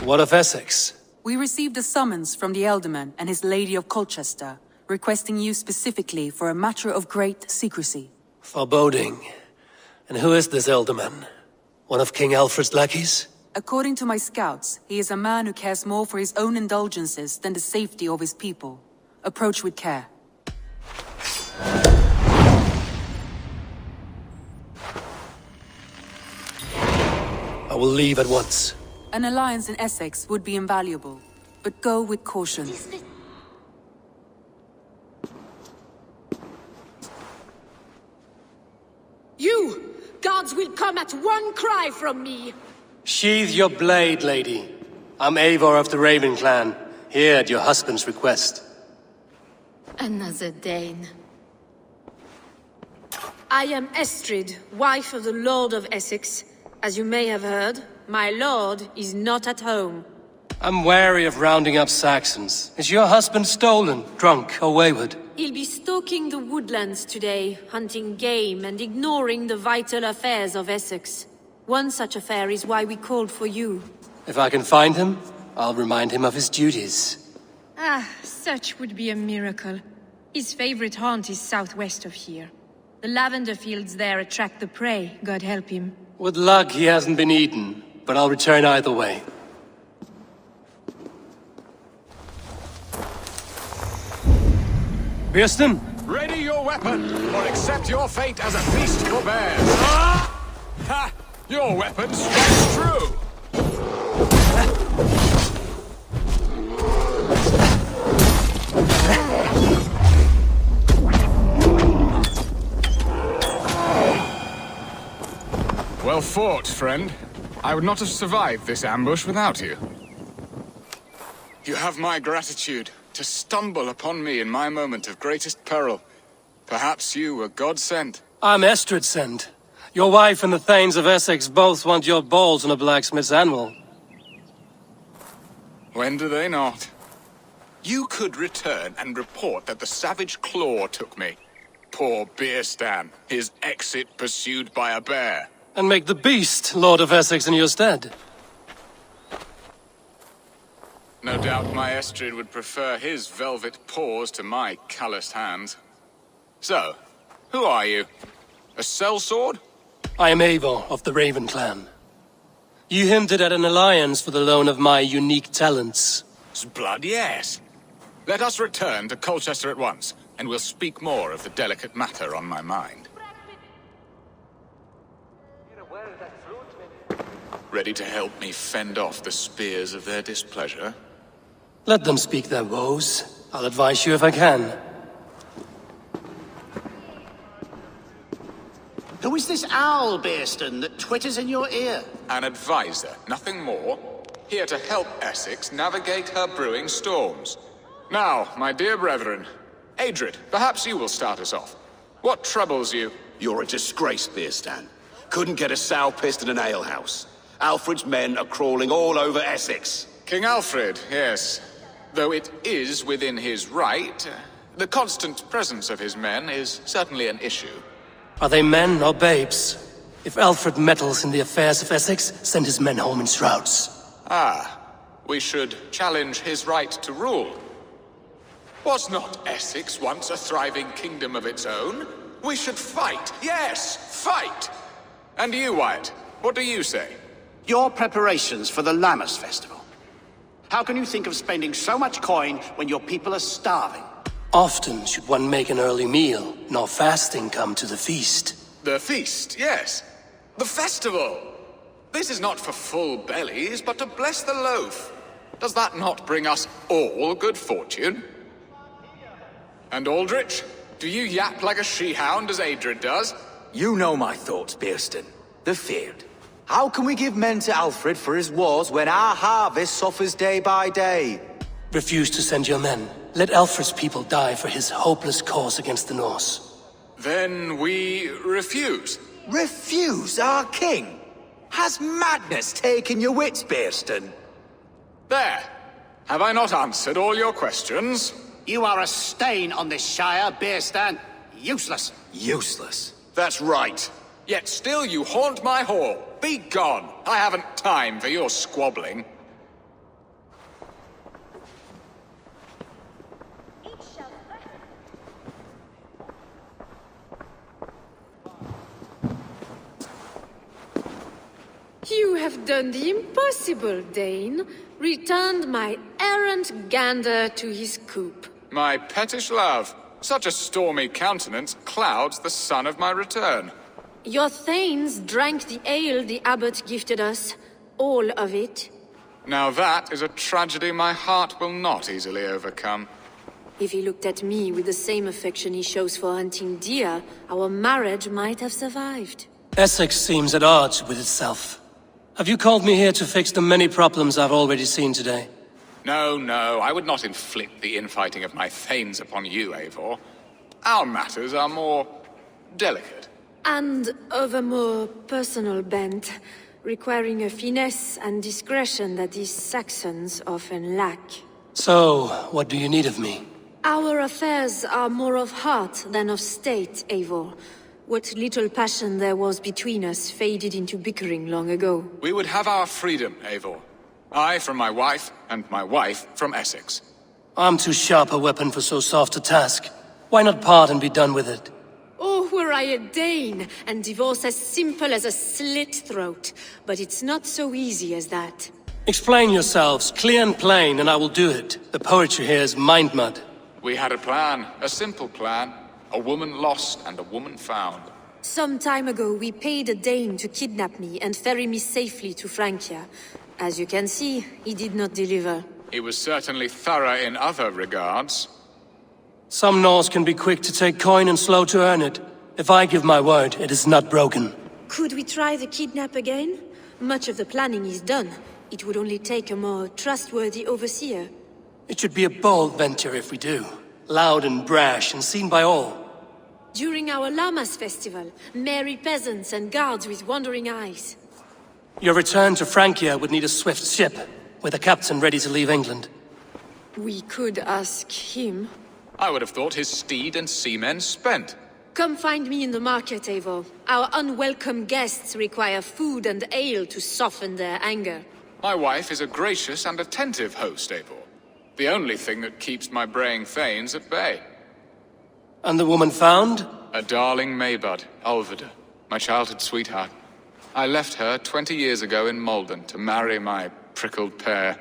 What of Essex? We received a summons from the Ealdorman and his Lady of Colchester, requesting you specifically for a matter of great secrecy. Foreboding. And who is this Ealdorman? One of King Alfred's lackeys? According to my scouts, he is a man who cares more for his own indulgences than the safety of his people. Approach with care. I will leave at once. An alliance in Essex would be invaluable, but go with caution. You! Guards will come at one cry from me! Sheathe your blade, lady. I'm Eivor of the Raven clan, here at your husband's request. Another Dane. I am Estrid, wife of the Lord of Essex. As you may have heard, my lord is not at home. I'm wary of rounding up Saxons. Is your husband stolen, drunk, or wayward? He'll be stalking the woodlands today, hunting game and ignoring the vital affairs of Essex. One such affair is why we called for you. If I can find him, I'll remind him of his duties. Ah, such would be a miracle. His favorite haunt is southwest of here. The lavender fields there attract the prey, God help him. With luck, he hasn't been eaten, but I'll return either way. Birstan? Ready your weapon, or accept your fate as a feast for bears. Ha! Your weapon strikes true! Well fought, friend. I would not have survived this ambush without you. You have my gratitude. To stumble upon me in my moment of greatest peril. Perhaps you were God-sent. I'm Estrid sent. Your wife and the Thanes of Essex both want your balls on a blacksmith's anvil. When do they not? You could return and report that the savage claw took me. Poor Birstan, his exit pursued by a bear. And make the beast Lord of Essex in your stead. No doubt my Estrid would prefer his velvet paws to my calloused hands. So, who are you? A sellsword? I am Eivor of the Raven clan. You hinted at an alliance for the loan of my unique talents. Blood, yes. Let us return to Colchester at once, and we'll speak more of the delicate matter on my mind. Ready to help me fend off the spears of their displeasure? Let them speak their woes. I'll advise you if I can. Who is this owl, Birstan, that twitters in your ear? An advisor, nothing more. Here to help Essex navigate her brewing storms. Now, my dear brethren, Adrid, perhaps you will start us off. What troubles you? You're a disgrace, Birstan. Couldn't get a sow pissed in an alehouse. Alfred's men are crawling all over Essex. King Alfred, yes. Though it is within his right, the constant presence of his men is certainly an issue. Are they men or babes? If Alfred meddles in the affairs of Essex, send his men home in shrouds. Ah, we should challenge his right to rule. Was not Essex once a thriving kingdom of its own? We should fight, yes, fight! And you, Wyatt, what do you say? Your preparations for the Lammas festival. How can you think of spending so much coin when your people are starving? Often should one make an early meal, nor fasting come to the feast. The feast, yes. The festival! This is not for full bellies, but to bless the loaf. Does that not bring us all good fortune? And Aldrich, do you yap like a she-hound as Adrid does? You know my thoughts, Birstan. The field. How can we give men to Alfred for his wars when our harvest suffers day by day? Refuse to send your men. Let Alfred's people die for his hopeless cause against the Norse. Then we refuse. Refuse our king? Has madness taken your wits, Birstan? There. Have I not answered all your questions? You are a stain on this shire, Birstan. Useless. Useless. That's right. Yet still you haunt my hall. Be gone. I haven't time for your squabbling. have done the impossible, Dane. Returned my errant gander to his coop. My pettish love. Such a stormy countenance clouds the sun of my return. Your thanes drank the ale the abbot gifted us. All of it. Now that is a tragedy my heart will not easily overcome. If he looked at me with the same affection he shows for hunting deer, our marriage might have survived. Essex seems at odds with itself. Have you called me here to fix the many problems I've already seen today? No, no, I would not inflict the infighting of my thanes upon you, Eivor. Our matters are more delicate. And of a more personal bent, requiring a finesse and discretion that these Saxons often lack. So, what do you need of me? Our affairs are more of heart than of state, Eivor. What little passion there was between us faded into bickering long ago. We would have our freedom, Eivor. I from my wife, and my wife from Essex. I'm too sharp a weapon for so soft a task. Why not part and be done with it? Oh, were I a Dane, and divorce as simple as a slit throat. But it's not so easy as that. Explain yourselves, clear and plain, and I will do it. The poetry here is mind mud. We had a plan, a simple plan. A woman lost and a woman found. Some time ago, we paid a Dane to kidnap me and ferry me safely to Francia. As you can see, he did not deliver. He was certainly thorough in other regards. Some Norse can be quick to take coin and slow to earn it. If I give my word, it is not broken. Could we try the kidnap again? Much of the planning is done. It would only take a more trustworthy overseer. It should be a bold venture if we do. Loud and brash and seen by all. During our Llamas festival, merry peasants and guards with wandering eyes. Your return to Francia would need a swift ship, with a captain ready to leave England. We could ask him. I would have thought his steed and seamen spent. Come find me in the market, Eivor. Our unwelcome guests require food and ale to soften their anger. My wife is a gracious and attentive host, Eivor. The only thing that keeps my braying thanes at bay. And the woman found? A darling Maybud, Alvida, my childhood sweetheart. I left her 20 years ago in Malden to marry my prickled pear.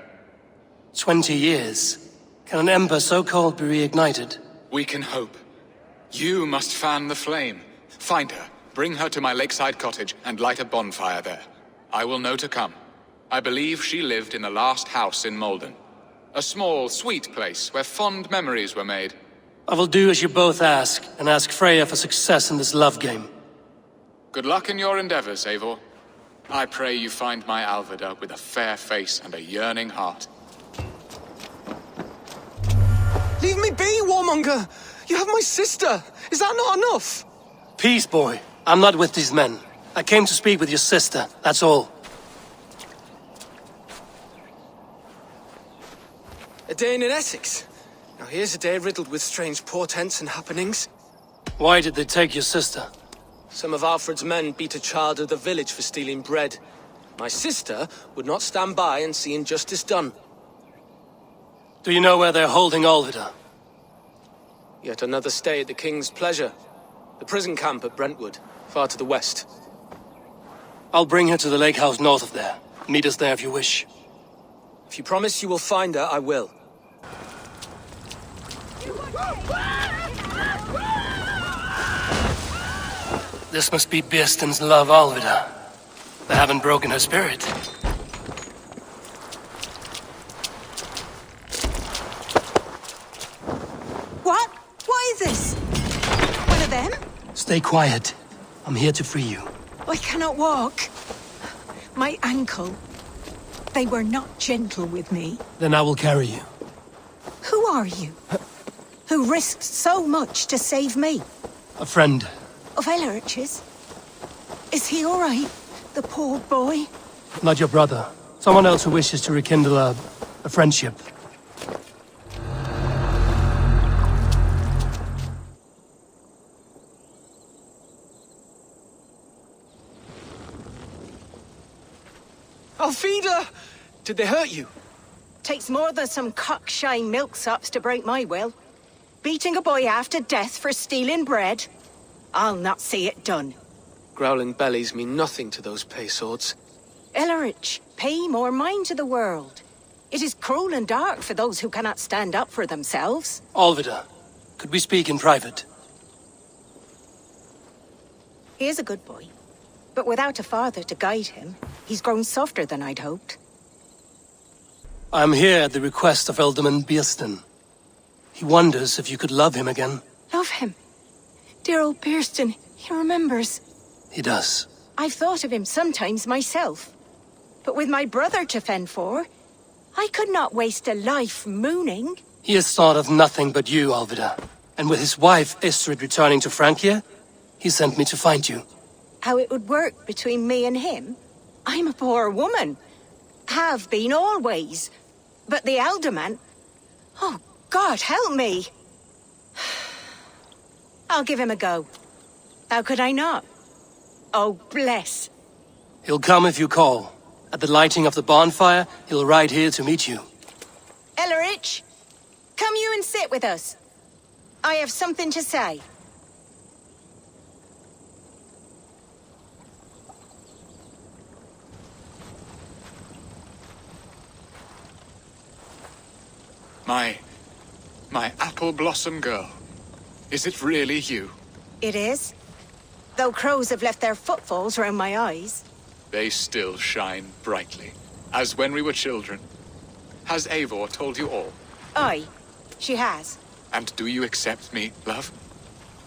20 years? Can an ember so cold be reignited? We can hope. You must fan the flame. Find her, bring her to my lakeside cottage, and light a bonfire there. I will know to come. I believe she lived in the last house in Malden. A small, sweet place where fond memories were made. I will do as you both ask, and ask Freya for success in this love game. Good luck in your endeavors, Eivor. I pray you find my Alvida with a fair face and a yearning heart. Leave me be, warmonger! You have my sister! Is that not enough? Peace, boy. I'm not with these men. I came to speak with your sister, that's all. A day in Essex. Now here's a day riddled with strange portents and happenings. Why did they take your sister? Some of Alfred's men beat a child of the village for stealing bread. My sister would not stand by and see injustice done. Do you know where they're holding Alvida? Yet another stay at the King's pleasure. The prison camp at Brentwood, far to the west. I'll bring her to the lake house north of there. Meet us there if you wish. If you promise you will find her, I will. This must be Birston's love, Alvida. They haven't broken her spirit. What? What is this? One of them? Stay quiet. I'm here to free you. I cannot walk. My ankle. They were not gentle with me. Then I will carry you. Who are you? Who risked so much to save me? A friend. Of Ellerch's? Is he all right? The poor boy? Not your brother. Someone else who wishes to rekindle a friendship. Alfida! Did they hurt you? Takes more than some cockshy milksops to break my will. Beating a boy half to death for stealing bread? I'll not see it done. Growling bellies mean nothing to those pay swords. Ellerich, pay more mind to the world. It is cruel and dark for those who cannot stand up for themselves. Alvida, could we speak in private? He is a good boy, but without a father to guide him, he's grown softer than I'd hoped. I'm here at the request of Alderman Birston. He wonders if you could love him again. Love him. Dear old Birston, he remembers. He does. I've thought of him sometimes myself. But with my brother to fend for, I could not waste a life mooning. He has thought of nothing but you, Alvida. And with his wife, Estrid, returning to Francia, he sent me to find you. How it would work between me and him? I'm a poor woman. Have been always. But the alderman... Oh, God, help me! I'll give him a go. How could I not? Oh, bless. He'll come if you call. At the lighting of the bonfire, he'll ride here to meet you. Ellerich, come you and sit with us. I have something to say. My apple blossom girl. Is it really you? It is. Though crows have left their footfalls round my eyes. They still shine brightly, as when we were children. Has Eivor told you all? Aye, she has. And do you accept me, love?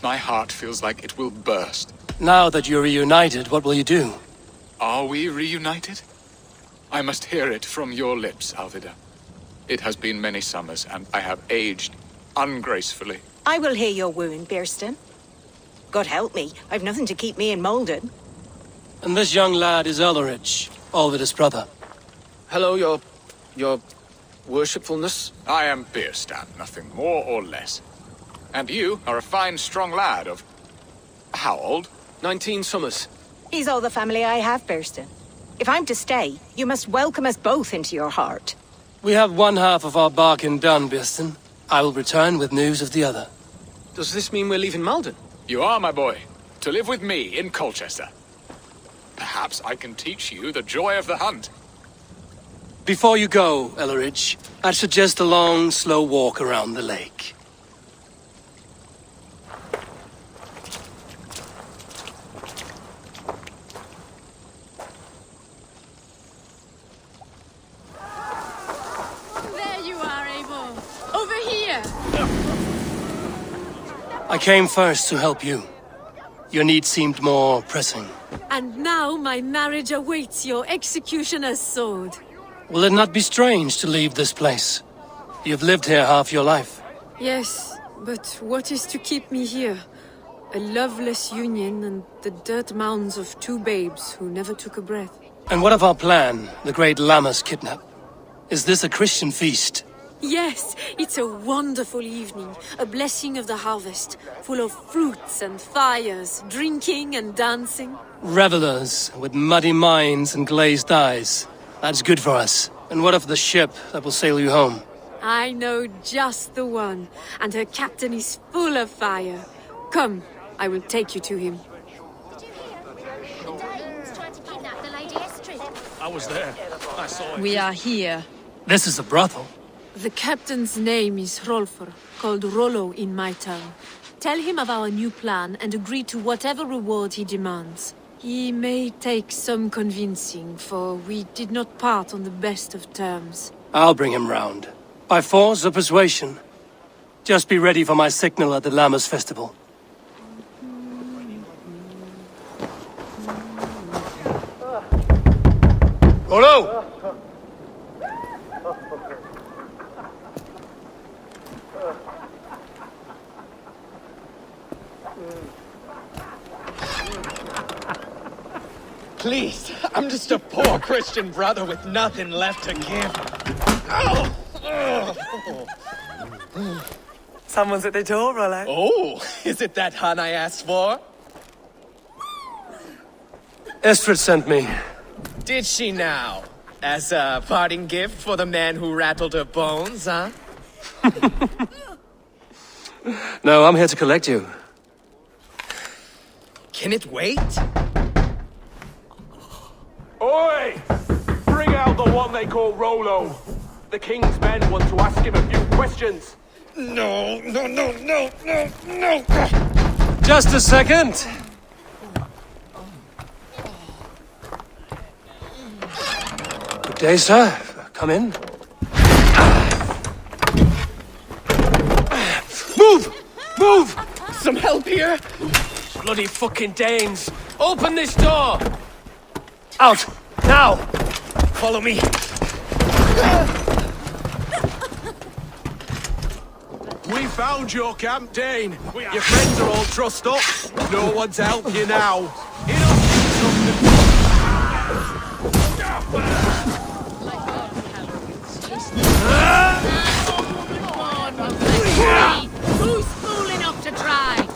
My heart feels like it will burst. Now that you're reunited, what will you do? Are we reunited? I must hear it from your lips, Alvida. It has been many summers, and I have aged ungracefully. I will hear your wound, Birston. God help me, I've nothing to keep me in Malden. And this young lad is Ellerich, Alvida's brother. Hello, your worshipfulness. I am Birstan, nothing more or less. And you are a fine, strong lad of... how old? 19 summers. He's all the family I have, Birston. If I'm to stay, you must welcome us both into your heart. We have one half of our bargain done, Birston. I will return with news of the other. Does this mean we're leaving Malden? You are, my boy, to live with me in Colchester. Perhaps I can teach you the joy of the hunt. Before you go, Ellerich, I'd suggest a long, slow walk around the lake. There you are, Eivor. Over here. I came first to help you. Your need seemed more pressing. And now my marriage awaits your executioner's sword. Will it not be strange to leave this place? You've lived here half your life. Yes, but what is to keep me here? A loveless union and the dirt mounds of two babes who never took a breath. And what of our plan, the great Lammas kidnap? Is this a Christian feast? Yes, it's a wonderful evening, a blessing of the harvest, full of fruits and fires, drinking and dancing. Revelers with muddy minds and glazed eyes. That's good for us. And what of the ship that will sail you home? I know just the one, and her captain is full of fire. Come, I will take you to him. I was there. I saw it. We are here. This is a brothel. The captain's name is Rolfr, called Rollo in my tongue. Tell him of our new plan and agree to whatever reward he demands. He may take some convincing, for we did not part on the best of terms. I'll bring him round. By force or persuasion. Just be ready for my signal at the Lammas festival. Rollo! Please, I'm just a poor Christian brother with nothing left to give. Oh! Someone's at the door, Rollo. Oh, is it that hun I asked for? Estrid sent me. Did she now? As a parting gift for the man who rattled her bones, huh? No, I'm here to collect you. Can it wait? Oh! Oi! Bring out the one they call Rolo. The king's men want to ask him a few questions. No. Just a second. Good day, sir. Come in. Move! Some help here? Bloody fucking Danes! Open this door! Out! Now! Follow me. We found your camp, Dane. Your friends are all trussed up. No one to help you now. Who's fool enough to try?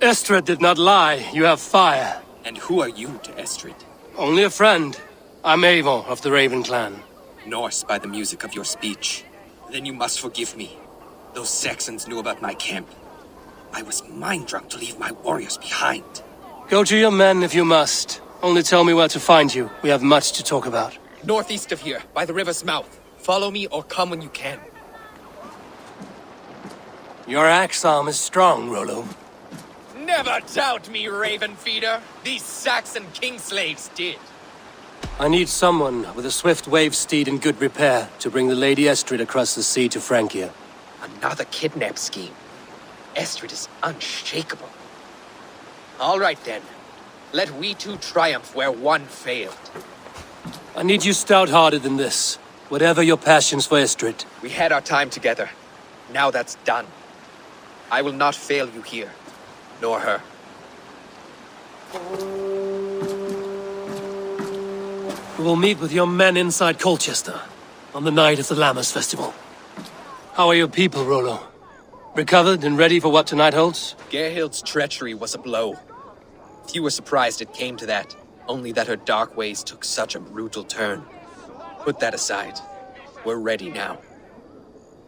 Estrid did not lie. You have fire. And who are you to Estrid? Only a friend. I'm Avon of the Raven clan. Norse by the music of your speech. Then you must forgive me. Those Saxons knew about my camp. I was mind-drunk to leave my warriors behind. Go to your men if you must. Only tell me where to find you. We have much to talk about. Northeast of here, by the river's mouth. Follow me or come when you can. Your axe arm is strong, Rolo. Never doubt me, Raven Feeder. These Saxon king slaves did. I need someone with a swift wave steed in good repair to bring the Lady Estrid across the sea to Francia. Another kidnap scheme. Estrid is unshakable. All right then. Let we two triumph where one failed. I need you stout-hearted in this. Whatever your passions for Estrid. We had our time together. Now that's done. I will not fail you here. Nor her. We will meet with your men inside Colchester on the night of the Lammas festival. How are your people, Rolo? Recovered and ready for what tonight holds? Gerhild's treachery was a blow. Few were surprised it came to that, only that her dark ways took such a brutal turn. Put that aside. We're ready now.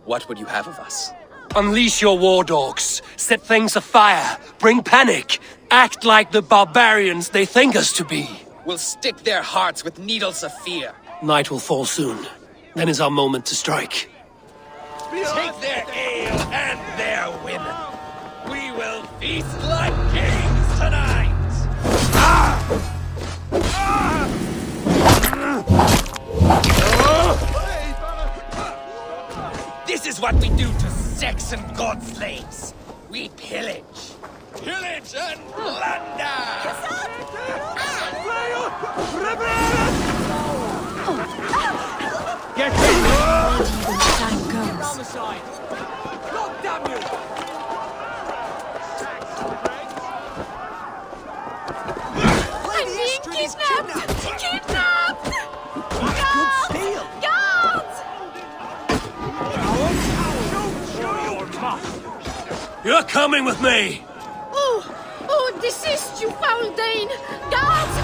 What would you have of us? Unleash your war dogs. Set things afire. Bring panic. Act like the barbarians they think us to be. We'll stick their hearts with needles of fear. Night will fall soon. Then is our moment to strike. Take their ale and their women. We will feast like kings tonight. This is what we do to Saxon god slaves. We pillage. Pillage and plunder! Get in! Time comes. God damn you! I'm being kidnapped! Kidnapped! Guards! Guards! You're coming with me! Oh, desist, you foul Dane! Guards!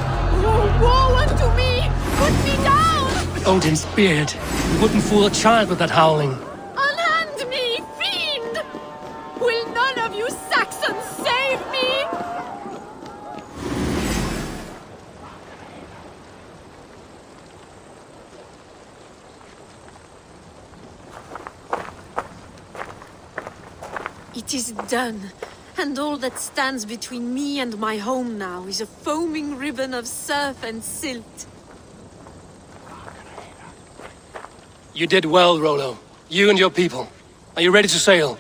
Oh, woe unto me! Put me down! Odin's beard. You wouldn't fool a child with that howling. Unhand me, fiend! Will none of you Saxons save me? It is done, and all that stands between me and my home now is a foaming ribbon of surf and silt. You did well, Rolo. You and your people. Are you ready to sail?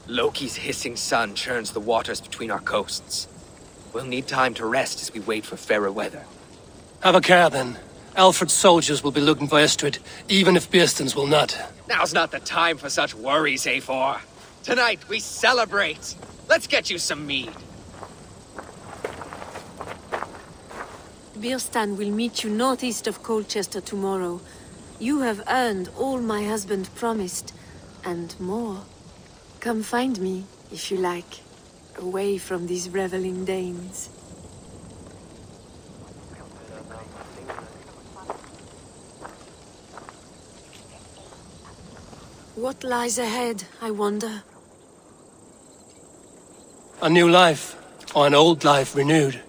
Loki's hissing sun churns the waters between our coasts. We'll need time to rest as we wait for fairer weather. Have a care, then. Alfred's soldiers will be looking for Estrid, even if Beerstons will not. Now's not the time for such worries, A4. Tonight, we celebrate. Let's get you some mead. Birstan will meet you northeast of Colchester tomorrow. You have earned all my husband promised, and more. Come find me, if you like, away from these reveling Danes. What lies ahead, I wonder? A new life, or an old life renewed.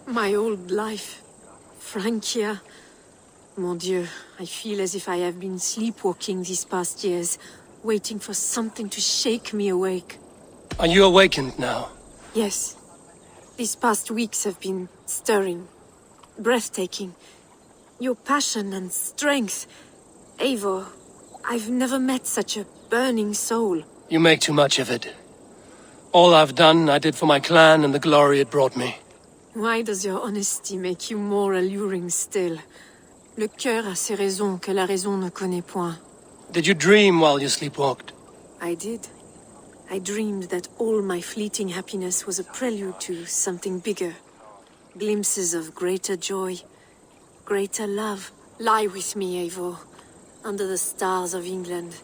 My old life. Francia. Mon Dieu, I feel as if I have been sleepwalking these past years, waiting for something to shake me awake. Are you awakened now? Yes. These past weeks have been stirring, breathtaking. Your passion and strength. Eivor, I've never met such a burning soul. You make too much of it. All I've done, I did for my clan and the glory it brought me. Why does your honesty make you more alluring still? Le cœur a ses raisons que la raison ne connaît point. Did you dream while you sleepwalked? I did. I dreamed that all my fleeting happiness was a prelude to something bigger. Glimpses of greater joy, greater love. Lie with me, Eivor, under the stars of England.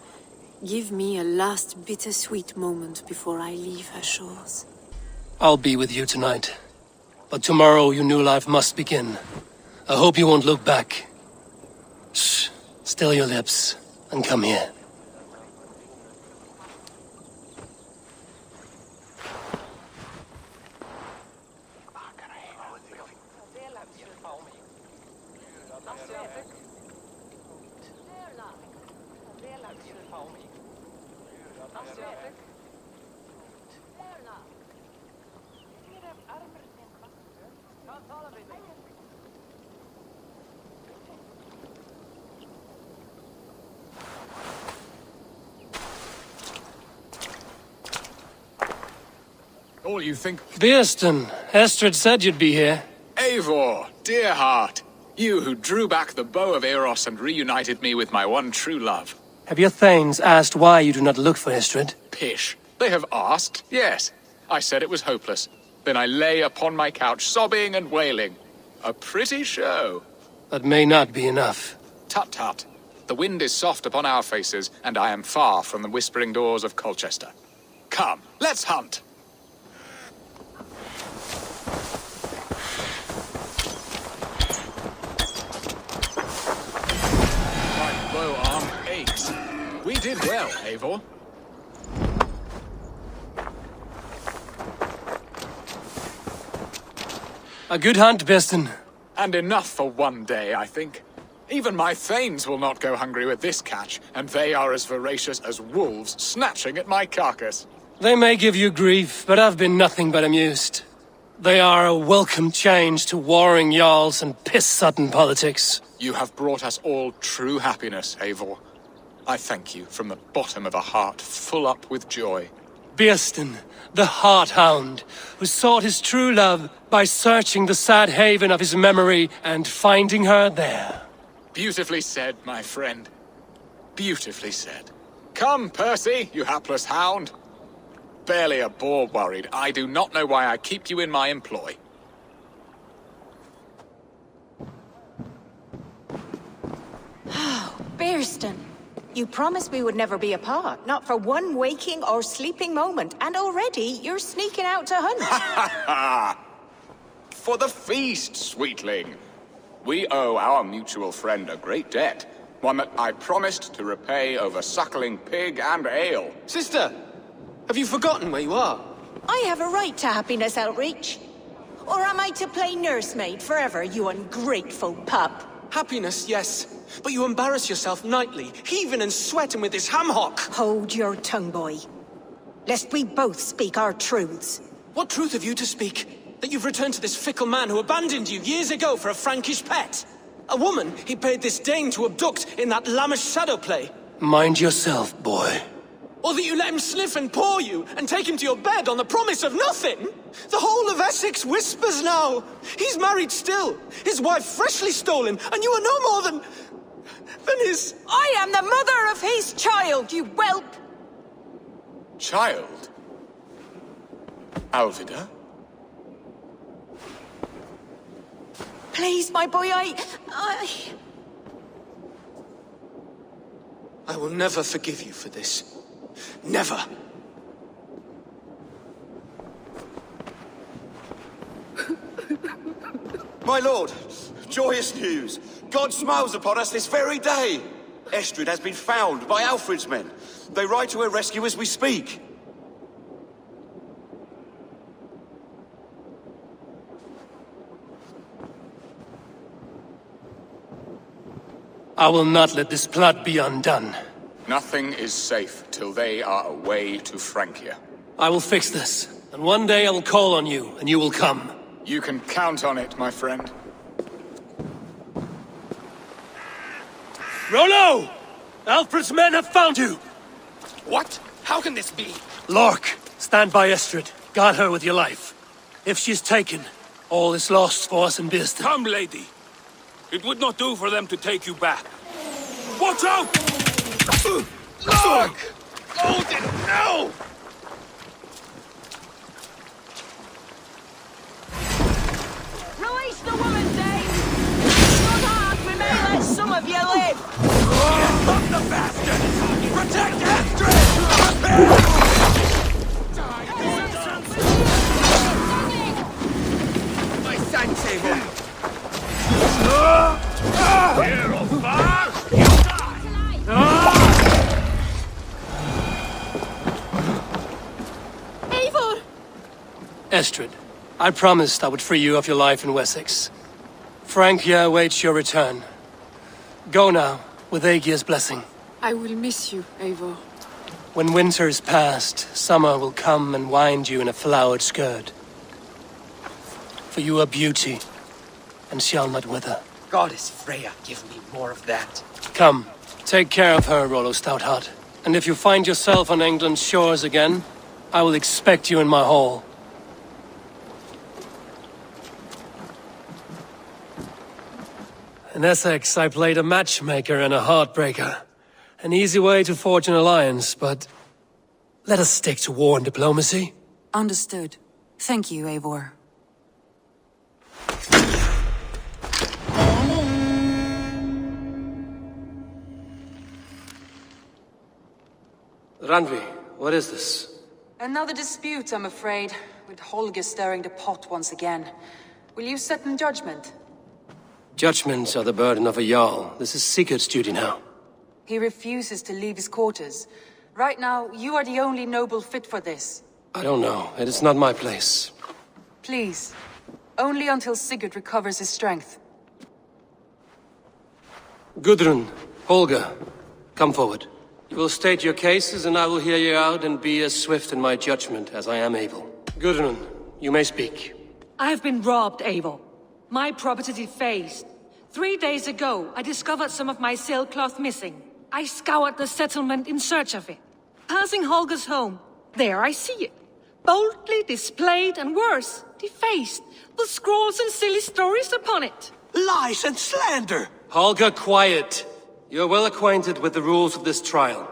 Give me a last bittersweet moment before I leave her shores. I'll be with you tonight. But tomorrow your new life must begin. I hope you won't look back. Shh. Still your lips, and come here. All you think... Birston, Estrid said you'd be here. Eivor, dear heart. You who drew back the bow of Eros and reunited me with my one true love. Have your thanes asked why you do not look for Estrid? Pish. They have asked, yes. I said it was hopeless. Then I lay upon my couch, sobbing and wailing. A pretty show. That may not be enough. Tut-tut. The wind is soft upon our faces, and I am far from the whispering doors of Colchester. Come, let's hunt! My bow arm aches. We did well, Eivor. A good hunt, Birston. And enough for one day, I think. Even my thanes will not go hungry with this catch, and they are as voracious as wolves snatching at my carcass. They may give you grief, but I've been nothing but amused. They are a welcome change to warring jarls and piss-sodden politics. You have brought us all true happiness, Eivor. I thank you from the bottom of a heart full up with joy. Birston, the Heart-Hound, who sought his true love by searching the sad haven of his memory and finding her there. Beautifully said, my friend. Beautifully said. Come, Percy, you hapless hound. Barely a boar worried. I do not know why I keep you in my employ. Birston, you promised we would never be apart, not for one waking or sleeping moment, and already you're sneaking out to hunt. For the feast, sweetling. We owe our mutual friend a great debt, one that I promised to repay over suckling pig and ale. Sister, have you forgotten where you are? I have a right to happiness outreach. Or am I to play nursemaid forever, you ungrateful pup? Happiness, yes. But you embarrass yourself nightly, heaving and sweating with this ham-hock. Hold your tongue, boy. Lest we both speak our truths. What truth have you to speak? That you've returned to this fickle man who abandoned you years ago for a Frankish pet? A woman he paid this Dane to abduct in that lammish shadow play? Mind yourself, boy. Or that you let him sniff and paw you, and take him to your bed on the promise of nothing? The whole of Essex whispers now. He's married still, his wife freshly stolen, and you are no more than his... I am the mother of his child, you whelp! Child? Alvida? Please, my boy, I will never forgive you for this. Never. My lord, joyous news. God smiles upon us this very day. Estrid has been found by Alfred's men. They ride to her rescue as we speak. I will not let this plot be undone. Nothing is safe till they are away to Francia. I will fix this, and one day I will call on you, and you will come. You can count on it, my friend. Rollo! Alfred's men have found you! What? How can this be? Lork, stand by Estrid. Guard her with your life. If she's taken, all is lost for us in Birston. Come, lady. It would not do for them to take you back. Watch out! Look! Odin, no! Release the woman, Dane! Not hard, we may let some of you live! Stop the bastard! Protect Astrid! My son, Sable! Hero fast! You die! Eivor! Estrid, I promised I would free you of your life in Wessex. Francia awaits your return. Go now, with Aegir's blessing. I will miss you, Eivor. When winter is past, summer will come and wind you in a flowered skirt. For you are beauty, and shall not wither. Goddess Freya, give me more of that. Come, take care of her, Rollo Stoutheart. And if you find yourself on England's shores again, I will expect you in my hall. In Essex, I played a matchmaker and a heartbreaker. An easy way to forge an alliance, but let us stick to war and diplomacy. Understood. Thank you, Eivor. Randvi, what is this? Another dispute, I'm afraid, with Holger stirring the pot once again. Will you set in judgment? Judgments are the burden of a Jarl. This is Sigurd's duty now. He refuses to leave his quarters. Right now, you are the only noble fit for this. I don't know. It is not my place. Please. Only until Sigurd recovers his strength. Gudrun, Holger, come forward. You will state your cases, and I will hear you out and be as swift in my judgment as I am able. Gudrun, you may speak. I have been robbed, Eivor. My property defaced. 3 days ago, I discovered some of my sailcloth missing. I scoured the settlement in search of it. Passing Holger's home, there I see it. Boldly displayed and worse, defaced, with scrolls and silly stories upon it. Lies and slander! Holger, quiet. You're well acquainted with the rules of this trial.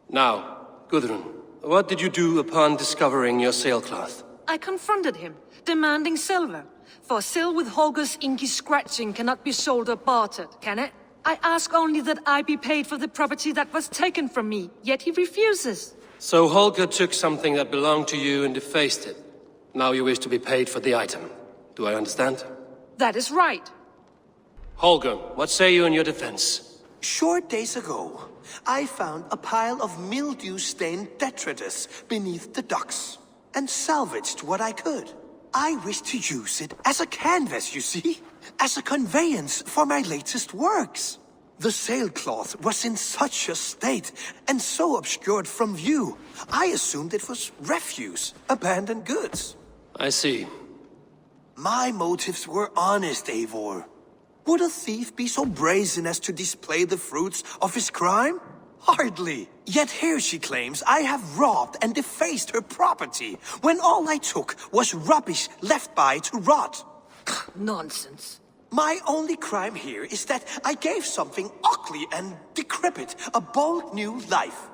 Now, Gudrun, what did you do upon discovering your sailcloth? I confronted him, demanding silver. For sil with Holger's inky scratching cannot be sold or bartered, can it? I ask only that I be paid for the property that was taken from me, yet he refuses. So Holger took something that belonged to you and defaced it. Now you wish to be paid for the item. Do I understand? That is right. Holger, what say you in your defense? Short days ago, I found a pile of mildew-stained detritus beneath the docks, and salvaged what I could. I wish to use it as a canvas, you see? As a conveyance for my latest works. The sailcloth was in such a state, and so obscured from view, I assumed it was refuse, abandoned goods. I see. My motives were honest, Eivor. Would a thief be so brazen as to display the fruits of his crime? Hardly. Yet here she claims I have robbed and defaced her property, when all I took was rubbish left by to rot. Nonsense. My only crime here is that I gave something ugly and decrepit a bold new life.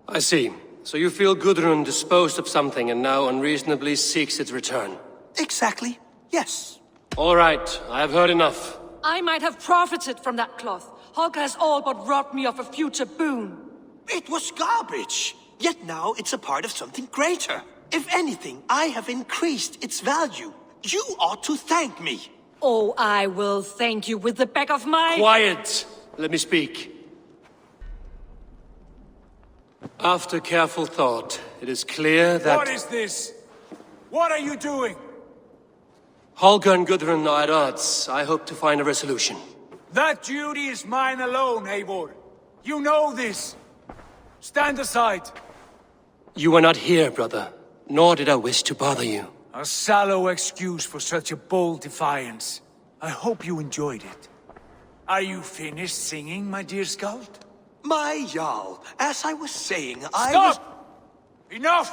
I see. So you feel Gudrun disposed of something and now unreasonably seeks its return? Exactly, yes. All right, I have heard enough. I might have profited from that cloth. Holger has all but robbed me of a future boon. It was garbage. Yet now it's a part of something greater. If anything, I have increased its value. You ought to thank me. Oh, I will thank you with the back of my... Quiet! Let me speak. After careful thought, it is clear that... What is this? What are you doing? Holger and Gudrun are at odds. I hope to find a resolution. That duty is mine alone, Eivor. You know this. Stand aside. You were not here, brother, nor did I wish to bother you. A sallow excuse for such a bold defiance. I hope you enjoyed it. Are you finished singing, my dear Skald? My Jarl, as I was saying, Stop! Enough!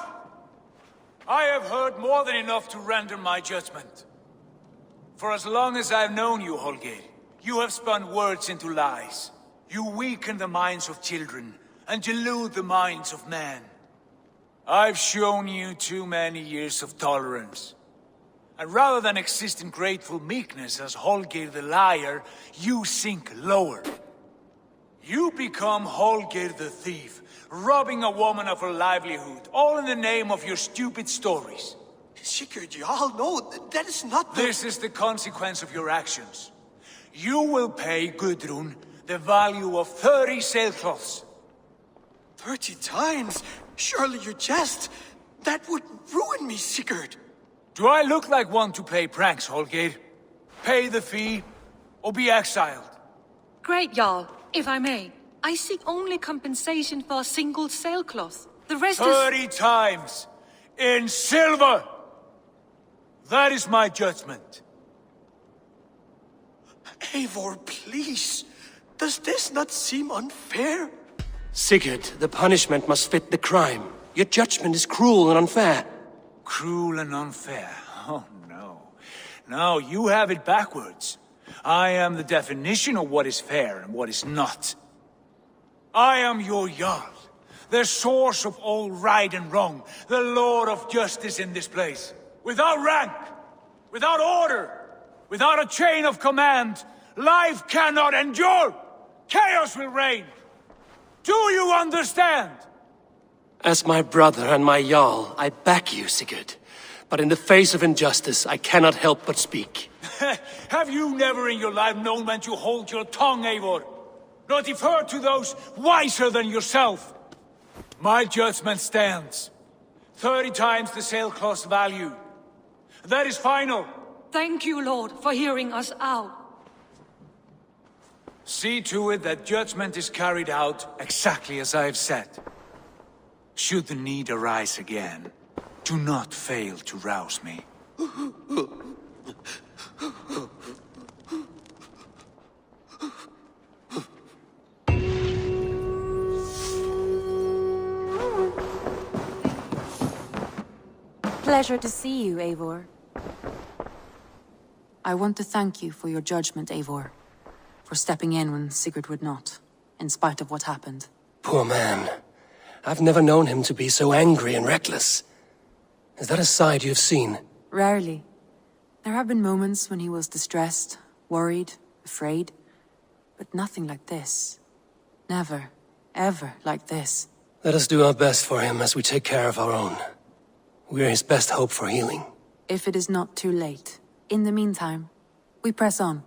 I have heard more than enough to render my judgment. For as long as I've known you, Holger, you have spun words into lies. You weaken the minds of children, and delude the minds of men. I've shown you too many years of tolerance. And rather than exist in grateful meekness as Holger the liar, you sink lower. You become Holger the thief, robbing a woman of her livelihood, all in the name of your stupid stories. Sigurd, Jarl, no, that is not the— This is the consequence of your actions. You will pay Gudrun the value of 30 sailcloths. 30 times? Surely you jest. That would ruin me, Sigurd. Do I look like one to pay pranks, Holger? Pay the fee, or be exiled. Great, Jarl. If I may, I seek only compensation for a single sailcloth. The rest 30 times! In silver! That is my judgment. Eivor, please. Does this not seem unfair? Sigurd, the punishment must fit the crime. Your judgment is cruel and unfair. Cruel and unfair? Oh, no. No, you have it backwards. I am the definition of what is fair and what is not. I am your Jarl, the source of all right and wrong, the Lord of justice in this place. Without rank, without order, without a chain of command, life cannot endure. Chaos will reign. Do you understand? As my brother and my Jarl, I back you, Sigurd. But in the face of injustice, I cannot help but speak. Have you never in your life known when to hold your tongue, Eivor? Nor defer to those wiser than yourself? My judgment stands. 30 times the sailcloth's value. That is final. Thank you, Lord, for hearing us out. See to it that judgment is carried out exactly as I have said. Should the need arise again, do not fail to rouse me. Pleasure to see you, Eivor. I want to thank you for your judgment, Eivor. For stepping in when Sigurd would not, in spite of what happened. Poor man. I've never known him to be so angry and reckless. Is that a side you've seen? Rarely. There have been moments when he was distressed, worried, afraid. But nothing like this. Never, ever like this. Let us do our best for him as we take care of our own. We're his best hope for healing. If it is not too late. In the meantime, we press on.